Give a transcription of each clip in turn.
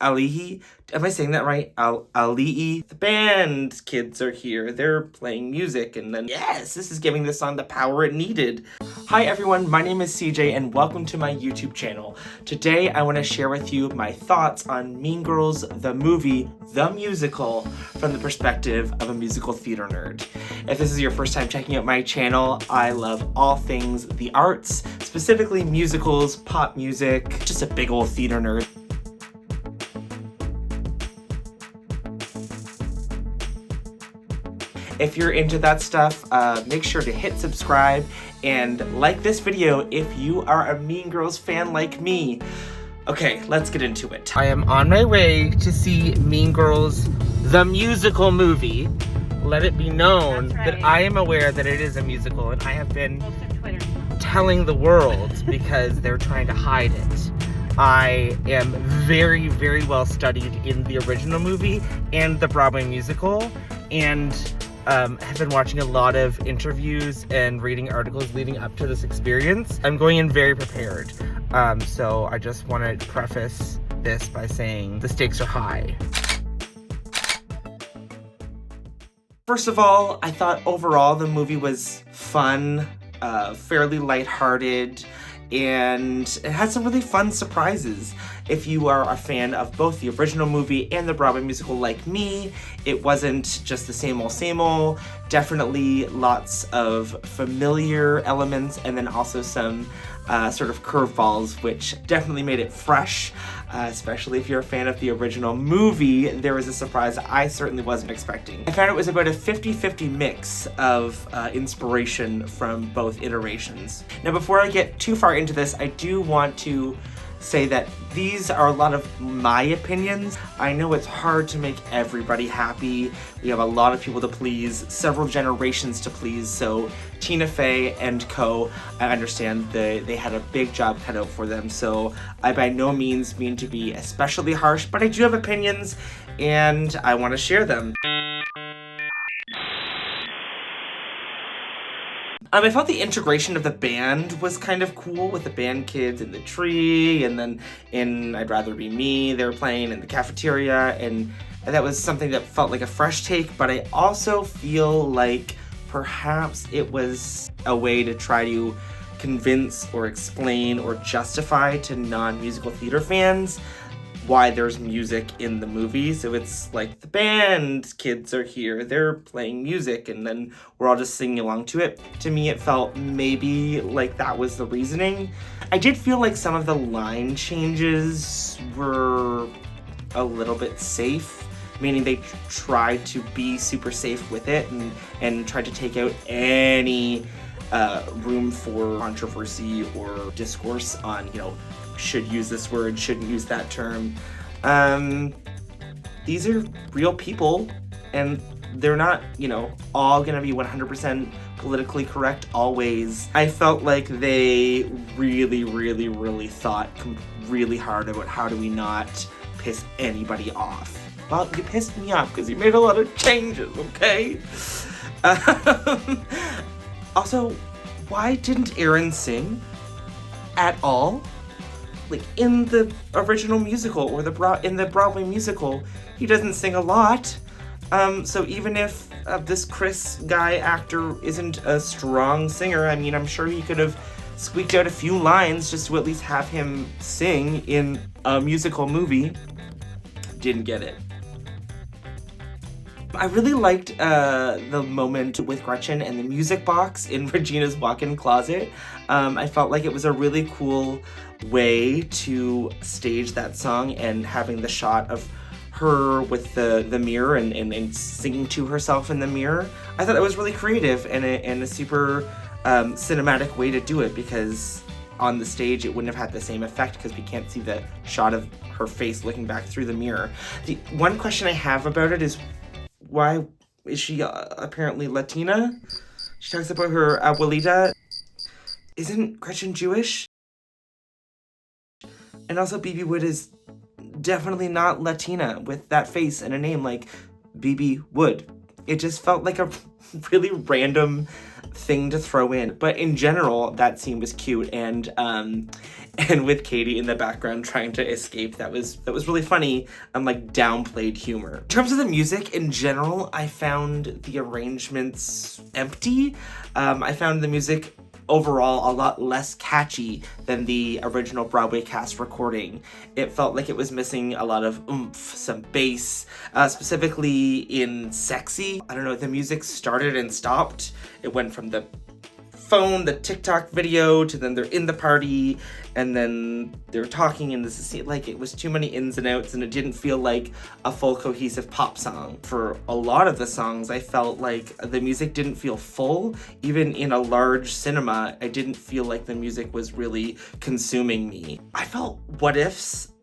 Alihi. Am I saying that right? Alihi. The band kids are here. They're playing music, and then yes, this is giving the song the power it needed. Hi everyone, my name is CJ and welcome to my YouTube channel. Today I want to share with you my thoughts on Mean Girls, the movie, the musical, from the perspective of a musical theater nerd. If this is your first time checking out my channel, I love all things the arts, specifically musicals, pop music, just a big old theater nerd. If you're into that stuff, make sure to hit subscribe and like this video if you are a Mean Girls fan like me. Okay, let's get into it. I am on my way to see Mean Girls, the musical movie. Let it be known that I am aware that it is a musical, and I have been telling the world because they're trying to hide it. I am very, very well studied in the original movie and the Broadway musical, and have been watching a lot of interviews and reading articles leading up to this experience. I'm going in very prepared. So I just want to preface this by saying the stakes are high. First of all, I thought overall the movie was fun, fairly lighthearted, and it had some really fun surprises. If you are a fan of both the original movie and the Broadway musical like me, it wasn't just the same old, definitely lots of familiar elements and then also some sort of curveballs, which definitely made it fresh, especially if you're a fan of the original movie. There was a surprise I certainly wasn't expecting. I found it was about a 50-50 mix of inspiration from both iterations. Now, before I get too far into this, I do want to say that these are a lot of my opinions. I know it's hard to make everybody happy. We have a lot of people to please, several generations to please, so Tina Fey and co, I understand they had a big job cut out for them, so I by no means mean to be especially harsh, but I do have opinions, and I want to share them. I felt the integration of the band was kind of cool, with the band kids in the tree, and then in I'd Rather Be Me, they were playing in the cafeteria, and that was something that felt like a fresh take, but I also feel like perhaps it was a way to try to convince or explain or justify to non-musical theater fans why there's music in the movie. So it's like the band kids are here, they're playing music, and then we're all just singing along to it. To me, it felt maybe like that was the reasoning. I did feel like some of the line changes were a little bit safe, meaning they tried to be super safe with it and tried to take out any room for controversy or discourse on, you know, should use this word, shouldn't use that term. These are real people, and they're not, you know, all gonna be 100% politically correct always. I felt like they really thought really hard about how do we not piss anybody off. Well, you pissed me off because you made a lot of changes, okay? Also, why didn't Aaron sing at all? Like in the original musical or in the Broadway musical, he doesn't sing a lot. So even if this Chris guy actor isn't a strong singer, I mean, I'm sure he could have squeaked out a few lines just to at least have him sing in a musical movie. Didn't get it. I really liked the moment with Gretchen and the music box in Regina's walk-in closet. I felt like it was a really cool way to stage that song, and having the shot of her with the mirror and singing to herself in the mirror. I thought it was really creative and a super cinematic way to do it, because on the stage it wouldn't have had the same effect because we can't see the shot of her face looking back through the mirror. The one question I have about it is, why is she apparently Latina? She talks about her abuelita. Isn't Gretchen Jewish? And also BB Wood is definitely not Latina with that face and a name like BB Wood. It just felt like a really random thing to throw in. But in general, that scene was cute, and with Katie in the background trying to escape, that was really funny, like downplayed humor. In terms of the music in general, I found the arrangements empty. I found the music overall a lot less catchy than the original Broadway cast recording. It felt like it was missing a lot of oomph, some bass, specifically in Sexy. I don't know, the music started and stopped. It went from the phone, the TikTok video, to then they're in the party, and then they're talking, and this is like, it was too many ins and outs, and it didn't feel like a full cohesive pop song. For a lot of the songs, I felt like the music didn't feel full. Even in a large cinema, I didn't feel like the music was really consuming me. I felt What Ifs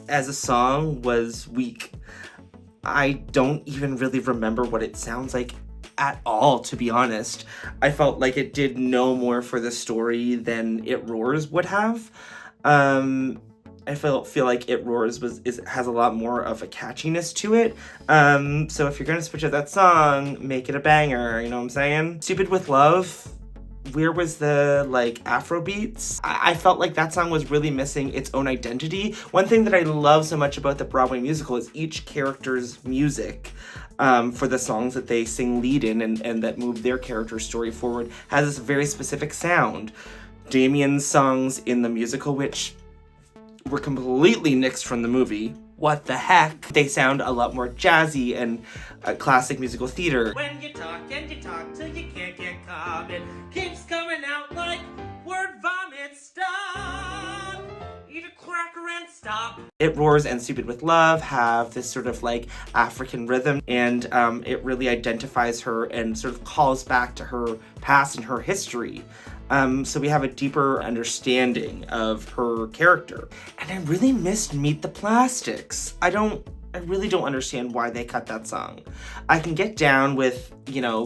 as a song was weak. I don't even really remember what it sounds like at all, to be honest. I felt like it did no more for the story than It Roars would have. I feel like It Roars has a lot more of a catchiness to it. So if you're gonna switch out that song, make it a banger, you know what I'm saying? Stupid with Love, where was the Afro beats? I felt like that song was really missing its own identity. One thing that I love so much about the Broadway musical is each character's music for the songs that they sing lead in and that move their character story forward has this very specific sound. Damien's songs in the musical, which were completely nixed from the movie, what the heck? They sound a lot more jazzy and classic musical theater. When you talk and you talk till you can't get calm, it keeps coming out like word vomit. Stop! Eat a cracker and stop. It Roars and Stupid with Love have this sort of African rhythm, and it really identifies her and sort of calls back to her past and her history. So we have a deeper understanding of her character. And I really missed Meet the Plastics. I really don't understand why they cut that song. I can get down with,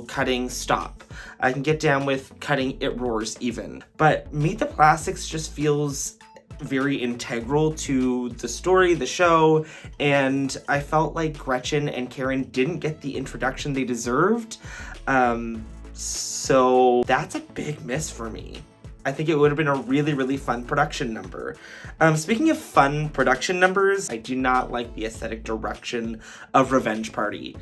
cutting Stop. I can get down with cutting It Roars even. But Meet the Plastics just feels very integral to the story, the show, and I felt like Gretchen and Karen didn't get the introduction they deserved. So that's a big miss for me. I think it would have been a really, really fun production number. Speaking of fun production numbers, I do not like the aesthetic direction of Revenge Party.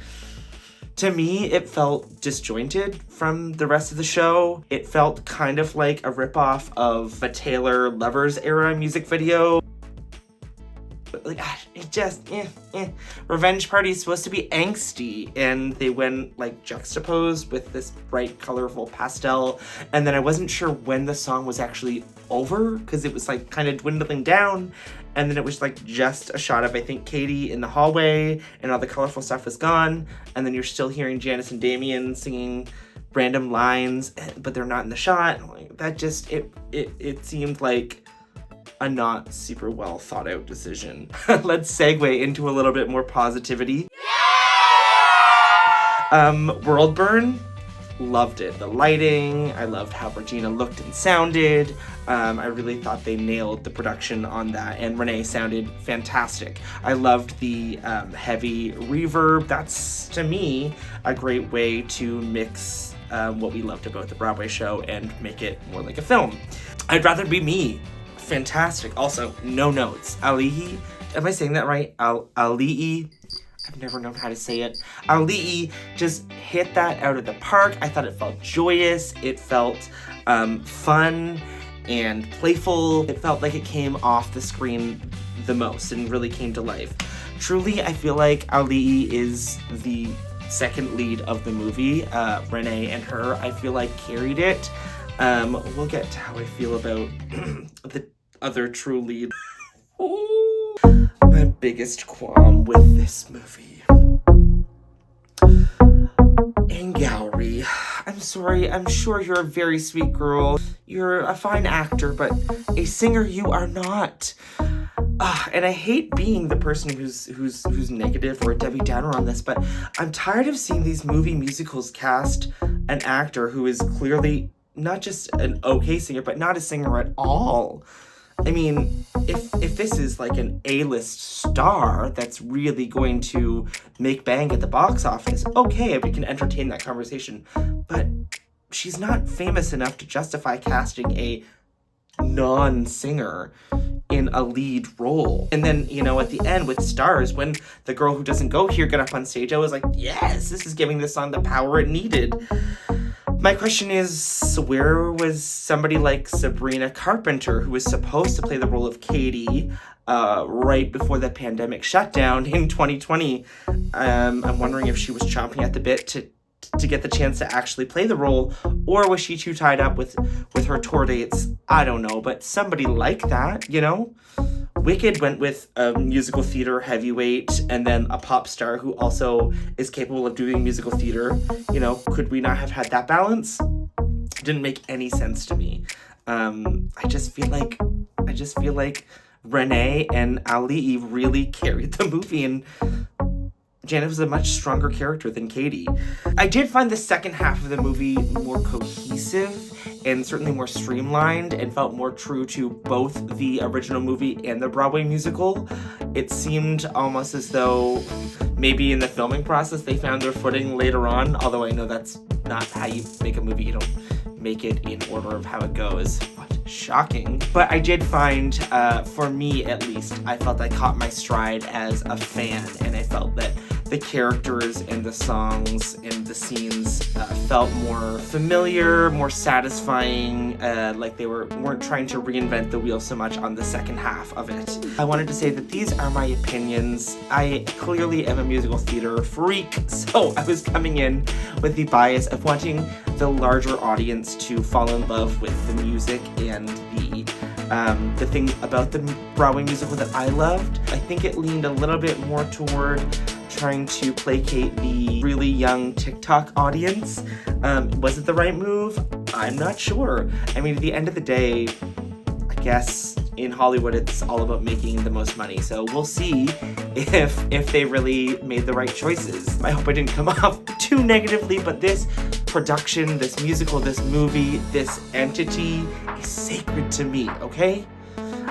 To me, it felt disjointed from the rest of the show. It felt kind of like a ripoff of a Taylor Lovers era music video. It just, Revenge Party is supposed to be angsty, and they went juxtaposed with this bright, colorful pastel, and then I wasn't sure when the song was actually over, because it was kind of dwindling down, and then it was just a shot of, I think, Katie in the hallway, and all the colorful stuff was gone, and then you're still hearing Janice and Damien singing random lines, but they're not in the shot. That just, it seemed like a not super well thought out decision. Let's segue into a little bit more positivity. World Burn, loved it. The lighting, I loved how Regina looked and sounded. I really thought they nailed the production on that, and Renée sounded fantastic. I loved the heavy reverb. That's, to me, a great way to mix what we loved about the Broadway show and make it more like a film. I'd Rather Be Me, fantastic. Also, no notes. Ali'i, am I saying that right? Ali'i, I've never known how to say it. Ali'i just hit that out of the park. I thought it felt joyous. It felt fun and playful. It felt like it came off the screen the most and really came to life. Truly, I feel like Ali'i is the second lead of the movie. Renée and her, I feel like, carried it. We'll get to how I feel about the other true lead. My biggest qualm with this movie. In gallery. I'm sorry, I'm sure you're a very sweet girl. You're a fine actor, but a singer you are not. And I hate being the person who's negative or a Debbie Downer on this, but I'm tired of seeing these movie musicals cast an actor who is clearly not just an okay singer, but not a singer at all. I mean, if this is an A-list star that's really going to make bang at the box office, okay, we can entertain that conversation. But she's not famous enough to justify casting a non-singer in a lead role. And then, you know, at the end with Stars, when the girl who doesn't go here got up on stage, I was like, yes, this is giving this song the power it needed. My question is, where was somebody like Sabrina Carpenter, who was supposed to play the role of Katie right before the pandemic shutdown in 2020? I'm wondering if she was chomping at the bit to get the chance to actually play the role, or was she too tied up with her tour dates? I don't know, but somebody like that, you know? Wicked went with a musical theater heavyweight and then a pop star who also is capable of doing musical theater. You know, could we not have had that balance? Didn't make any sense to me. I just feel like Renée and Ali really carried the movie, and Janet was a much stronger character than Katie. I did find the second half of the movie more cohesive and certainly more streamlined and felt more true to both the original movie and the Broadway musical. It seemed almost as though maybe in the filming process they found their footing later on, although I know that's not how you make a movie. You don't make it in order of how it goes. What? Shocking. But I did find, for me at least, I felt I caught my stride as a fan, and I felt that the characters and the songs and the scenes felt more familiar, more satisfying, like they weren't trying to reinvent the wheel so much on the second half of it. I wanted to say that these are my opinions. I clearly am a musical theater freak, so I was coming in with the bias of wanting the larger audience to fall in love with the music and the thing about the Broadway musical that I loved. I think it leaned a little bit more toward trying to placate the really young TikTok audience. Was it the right move? I'm not sure. I mean, at the end of the day, I guess in Hollywood it's all about making the most money. So we'll see if they really made the right choices. I hope I didn't come off too negatively, but this production, this musical, this movie, this entity is sacred to me, okay?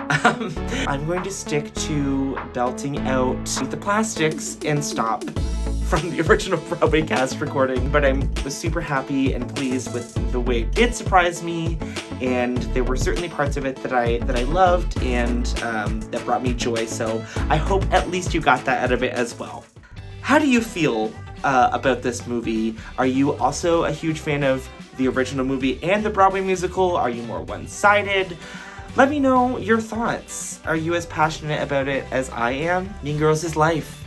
I'm going to stick to belting out the plastics and stop from the original Broadway cast recording, but I was super happy and pleased with the way it did surprise me, and there were certainly parts of it that I loved and that brought me joy, so I hope at least you got that out of it as well. How do you feel about this movie? Are you also a huge fan of the original movie and the Broadway musical? Are you more one-sided? Let me know your thoughts. Are you as passionate about it as I am? Mean Girls is life.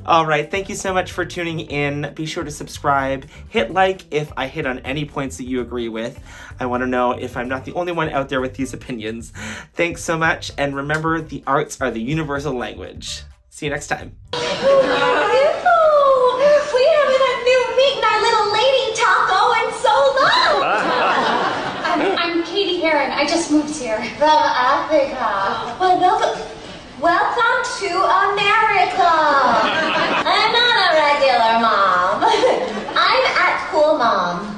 All right, thank you so much for tuning in. Be sure to subscribe. Hit like if I hit on any points that you agree with. I want to know if I'm not the only one out there with these opinions. Thanks so much, and remember, the arts are the universal language. See you next time. I just moved here. From Africa. Welcome to America. I'm not a regular mom. I'm at Cool Mom.